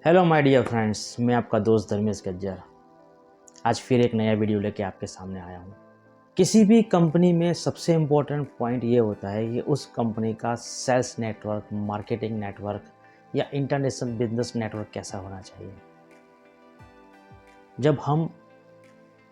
Hello my dear friends, मैं आपका दोस्त धर्मेश गज्जर आज फिर एक नया वीडियो लेके आपके सामने आया हूँ। किसी भी कंपनी में सबसे इम्पोर्टेंट पॉइंट ये होता है कि उस कंपनी का सेल्स नेटवर्क, मार्केटिंग नेटवर्क या इंटरनेशनल बिजनेस नेटवर्क कैसा होना चाहिए। जब हम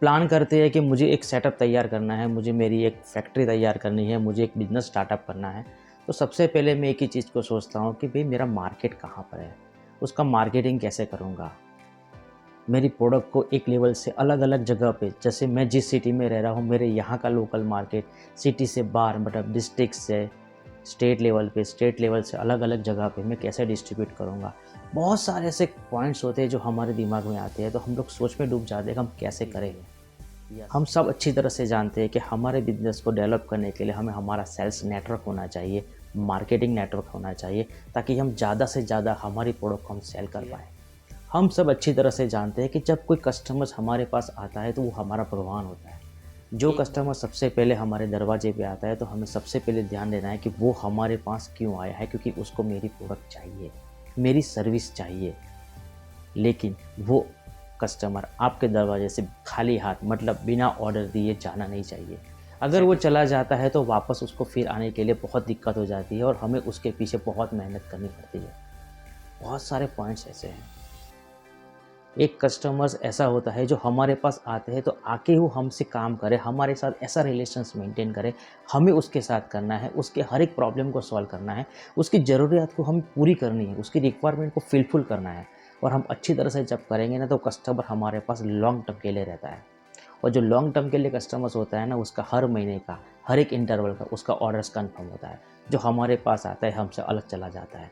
प्लान करते हैं कि मुझे एक सेटअप तैयार करना है, मुझे मेरी एक फैक्ट्री तैयार करनी है, मुझे एक बिज़नेस स्टार्टअप करना है, तो सबसे पहले मैं एक ही चीज़ को सोचता हूँ कि भाई मेरा मार्केट कहाँ पर है, उसका मार्केटिंग कैसे करूँगा। मेरी प्रोडक्ट को एक लेवल से अलग अलग जगह पे, जैसे मैं जिस सिटी में रह रहा हूँ, मेरे यहाँ का लोकल मार्केट सिटी से बाहर, मतलब डिस्ट्रिक्ट से स्टेट लेवल से अलग अलग जगह पे मैं कैसे डिस्ट्रीब्यूट करूँगा। बहुत सारे ऐसे पॉइंट्स होते हैं जो हमारे दिमाग में आते हैं, तो हम लोग सोच में डूब जाते हैं कि हम कैसे करेंगे। हम सब अच्छी तरह से जानते हैं कि हमारे बिजनेस को डेवलप करने के लिए हमें हमारा सेल्स नेटवर्क होना चाहिए, मार्केटिंग नेटवर्क होना चाहिए, ताकि हम ज़्यादा से ज़्यादा हमारी प्रोडक्ट को हम सेल कर पाएँ। हम सब अच्छी तरह से जानते हैं कि जब कोई कस्टमर्स हमारे पास आता है तो वो हमारा भगवान होता है। जो कस्टमर सबसे पहले हमारे दरवाजे पे आता है तो हमें सबसे पहले ध्यान देना है कि वो हमारे पास क्यों आया है, क्योंकि उसको मेरी प्रोडक्ट चाहिए, मेरी सर्विस चाहिए। लेकिन वो कस्टमर आपके दरवाजे से खाली हाथ, मतलब बिना ऑर्डर दिए जाना नहीं चाहिए। अगर वो चला जाता है तो वापस उसको फिर आने के लिए बहुत दिक्कत हो जाती है और हमें उसके पीछे बहुत मेहनत करनी पड़ती है। बहुत सारे पॉइंट्स ऐसे हैं। एक कस्टमर्स ऐसा होता है जो हमारे पास आते हैं तो आके वो हमसे काम करे, हमारे साथ ऐसा रिलेशंस मेंटेन करे। हमें उसके साथ करना है, उसके हर एक प्रॉब्लम को सॉल्व करना है, उसकी ज़रूरियात को हमें पूरी करनी है, उसकी रिक्वायरमेंट को फिलफिल करना है। और हम अच्छी तरह से जब करेंगे ना, तो कस्टमर हमारे पास लॉन्ग टर्म के लिए रहता है। और जो लॉन्ग टर्म के लिए कस्टमर्स होता है ना, उसका हर महीने का, हर एक इंटरवल का उसका ऑर्डर्स कन्फर्म होता है। जो हमारे पास आता है हमसे अलग चला जाता है।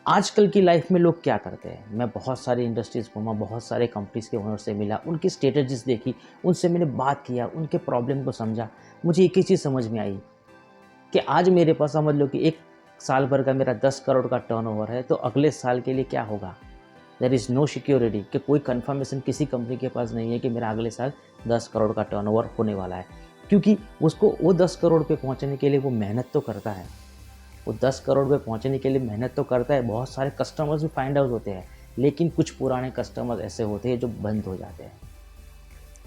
आजकल की लाइफ में लोग क्या करते हैं, मैं बहुत सारी इंडस्ट्रीज़ घूमा, बहुत सारे कंपनीज़ के ओनर से मिला, उनकी स्ट्रेटजीज़ देखी, उनसे मैंने बात किया, उनके प्रॉब्लम को समझा। मुझे एक ही चीज़ समझ में आई कि आज मेरे पास समझ लो कि एक साल भर का मेरा 10 करोड़ का टर्नओवर है, तो अगले साल के लिए क्या होगा। देयर इज़ नो सिक्योरिटी, कि कोई कंफर्मेशन किसी कंपनी के पास नहीं है कि मेरा अगले साल 10 करोड़ का टर्नओवर होने वाला है। क्योंकि उसको वो 10 करोड़ पे पहुंचने के लिए वो मेहनत तो करता है, वो 10 करोड़ पे पहुंचने के लिए मेहनत तो करता है, बहुत सारे कस्टमर्स भी फाइंड आउट होते हैं, लेकिन कुछ पुराने कस्टमर्स ऐसे होते हैं जो बंद हो जाते हैं।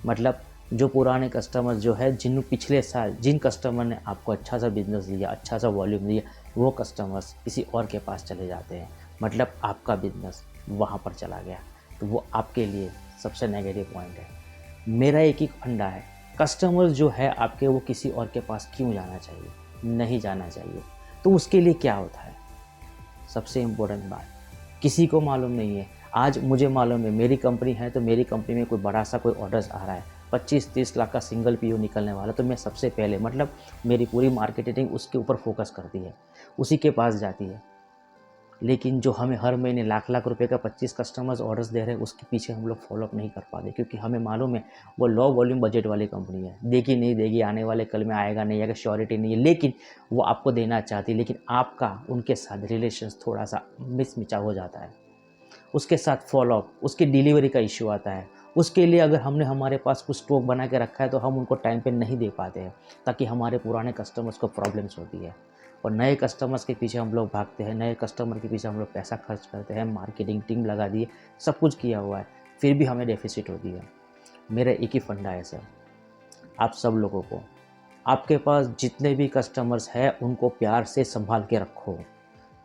मतलब जो पुराने कस्टमर्स जो है, जिन पिछले साल जिन कस्टमर ने आपको अच्छा सा बिजनेस दिया, अच्छा सा वॉल्यूम दिया, वो कस्टमर्स किसी और के पास चले जाते हैं, मतलब आपका बिजनेस वहाँ पर चला गया, तो वो आपके लिए सबसे नेगेटिव पॉइंट है। मेरा एक ही फंडा है, कस्टमर जो है आपके, वो किसी और के पास क्यों जाना चाहिए, नहीं जाना चाहिए। तो उसके लिए क्या होता है, सबसे इम्पोर्टेंट बात किसी को मालूम नहीं है। आज मुझे मालूम है, मेरी कंपनी है तो मेरी कंपनी में कोई बड़ा सा कोई ऑर्डर्स आ रहा है, 25-30 लाख का सिंगल पीओ निकलने वाला, तो मैं सबसे पहले, मतलब मेरी पूरी मार्केटिंग उसके ऊपर फोकस करती है, उसी के पास जाती है। लेकिन जो हमें हर महीने लाख लाख रुपए का 25 कस्टमर्स ऑर्डर्स दे रहे हैं, उसके पीछे हम लोग फॉलोअप नहीं कर पाते, क्योंकि हमें मालूम है वो लो वॉल्यूम बजट वाली कंपनी है, देगी नहीं देगी, आने वाले कल में आएगा नहीं आएगा, श्योरिटी नहीं है, लेकिन वो आपको देना चाहती है। लेकिन आपका उनके साथ रिलेशंस थोड़ा सा मिसमिचा हो जाता है, उसके साथ फॉलोअप, उसकी डिलीवरी का इश्यू आता है। उसके लिए अगर हमने हमारे पास कुछ स्टॉक बना के रखा है तो हम उनको टाइम पे नहीं दे पाते हैं, ताकि हमारे पुराने कस्टमर्स को प्रॉब्लम्स होती है। और नए कस्टमर्स के पीछे हम लोग भागते हैं, नए कस्टमर के पीछे हम लोग पैसा खर्च करते हैं, मार्केटिंग टीम लगा दी है, सब कुछ किया हुआ है, फिर भी हमें डेफिसिट होती है। मेरा एक ही फंडा है सर, आप सब लोगों को, आपके पास जितने भी कस्टमर्स हैं उनको प्यार से संभाल के रखो।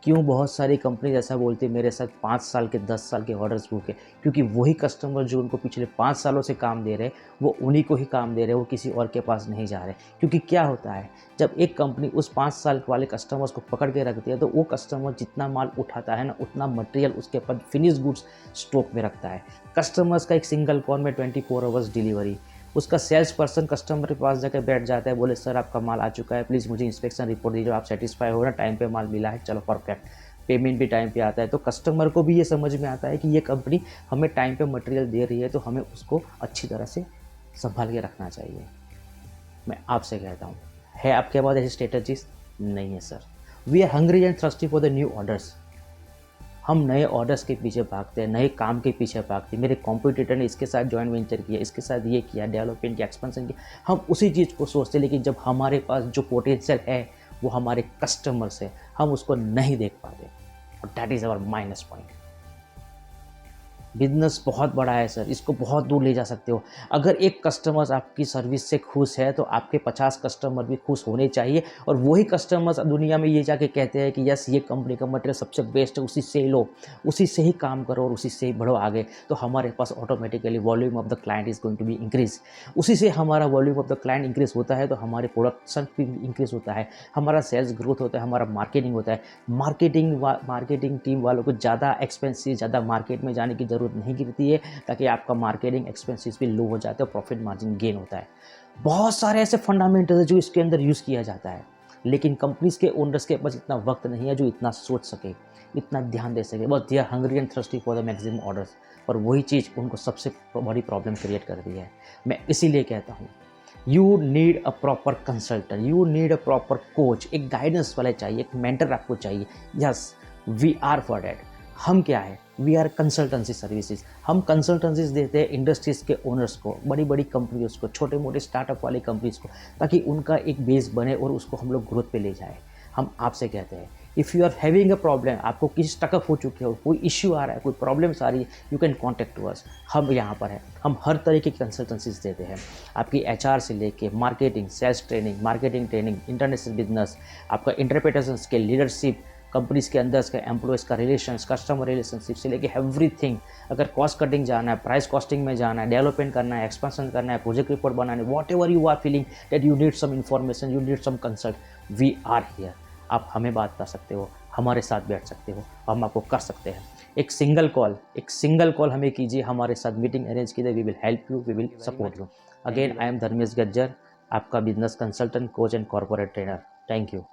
क्यों बहुत सारी कंपनी ऐसा बोलती है मेरे साथ 5 साल के 10 साल के ऑर्डर्स बुक है, क्योंकि वही कस्टमर जो उनको पिछले 5 सालों से काम दे रहे हैं, वो उन्हीं को ही काम दे रहे हैं, वो किसी और के पास नहीं जा रहे। क्योंकि क्या होता है, जब एक कंपनी उस 5 साल वाले कस्टमर्स को पकड़ के रखती है, तो वो कस्टमर जितना माल उठाता है ना, उतना मटेरियल उसके पास फिनिश गुड्स स्टॉक में रखता है। कस्टमर्स का एक सिंगल कॉल में 24 आवर्स डिलीवरी, उसका सेल्स पर्सन कस्टमर के पास जाकर बैठ जाता है, बोले सर आपका माल आ चुका है, प्लीज़ मुझे इंस्पेक्शन रिपोर्ट दीजिए, आप सेटिस्फाई हो ना, टाइम पे माल मिला है, चलो परफेक्ट, पेमेंट भी टाइम पे आता है। तो कस्टमर को भी ये समझ में आता है कि ये कंपनी हमें टाइम पे मटेरियल दे रही है, तो हमें उसको अच्छी तरह से संभाल के रखना चाहिए। मैं आपसे कहता हूँ, है आपके पास ऐसी स्ट्रेटजीज? नहीं है sir. We are hungry and thirsty for the new orders. हम नए ऑर्डर्स के पीछे भागते हैं, नए काम के पीछे भागते हैं। मेरे कॉम्पिटिटर ने इसके साथ जॉइंट वेंचर किया, इसके साथ ये किया, डेवलपमेंट किया, एक्सपेंशन किया, हम उसी चीज़ को सोचते हैं। लेकिन जब हमारे पास जो पोटेंशियल है वो हमारे कस्टमर से, हम उसको नहीं देख पाते, और that is our minus point. Business बहुत बड़ा है सर, इसको बहुत दूर ले जा सकते हो। अगर एक कस्टमर्स आपकी सर्विस से खुश है, तो आपके 50 कस्टमर भी खुश होने चाहिए और वही कस्टमर्स दुनिया में ये जाके कहते हैं कि यस, ये कंपनी का मटेरियल सबसे बेस्ट है, उसी से ही लो, उसी से ही काम करो और उसी से ही बढ़ो आगे। तो हमारे पास automatically volume of the client is going to be increase. उसी से हमारा volume of the client increase होता है, तो हमारे प्रोडक्शन भी इंक्रीज़ होता है, हमारा सेल्स ग्रोथ होता है, हमारा मार्केटिंग होता है। मार्केटिंग टीम वालों को ज़्यादा एक्सपेंसेस, ज़्यादा मार्केट में जाने की ज़रूरत नहीं गिरती है, ताकि आपका मार्केटिंग एक्सपेंसेस भी लो हो जाते हैं और प्रॉफिट मार्जिन गेन होता है। बहुत सारे ऐसे फंडामेंटल्स हैं जो इसके अंदर यूज़ किया जाता है, लेकिन कंपनीज़ के ओनर्स के पास इतना वक्त नहीं है जो इतना सोच सके, इतना ध्यान दे सके। बस they are hungry and thirsty for the maximum orders, और वही चीज़ उनको सबसे बड़ी प्रॉब्लम क्रिएट करती है। मैं इसीलिए कहता हूँ, you need a proper consultant, you need a proper coach, एक गाइडेंस वाले चाहिए, एक मेंटर आपको चाहिए। Yes, we are for that. हम क्या है, वी आर कंसल्टेंसी सर्विसेज। हम कंसल्टेंसीज देते हैं इंडस्ट्रीज़ के ओनर्स को, बड़ी बड़ी कंपनीज को, छोटे मोटे स्टार्टअप वाली कंपनीज को, ताकि उनका एक बेस बने और उसको हम लोग ग्रोथ पे ले जाए। हम आपसे कहते हैं, if you are having a problem, आपको किसी स्टकअप हो चुके हो, कोई इश्यू आ रहा है, कोई प्रॉब्लम्स आ रही है, you can contact to us. हम यहाँ पर हैं, हम हर तरीके की कंसल्टेंसीज देते हैं, आपकी एचआर से लेके marketing, sales training, marketing training, international business, आपका इंटरप्रिटेशन स्किल, लीडरशिप, कंपनीज के अंदर का एम्प्लॉयज़ का रिलेशंस, कस्टमर रिलेशनशिप से लेके एवरीथिंग। अगर कॉस्ट कटिंग जाना है, प्राइस कॉस्टिंग में जाना है, डेवलपमेंट करना है, एक्सपेंशन करना है, प्रोजेक्ट रिपोर्ट बनाना है, whatever you are feeling that you need some information, you need some consult, we are here. आप हमें बात कर सकते हो, हमारे साथ बैठ सकते हो, हम आपको कर सकते हैं। एक सिंगल कॉल हमें कीजिए, हमारे साथ मीटिंग अरेंज कीजिए, we will help you, we will support you. Again I am Dharmesh Gajjar, आपका business consultant, coach and corporate trainer. Thank you.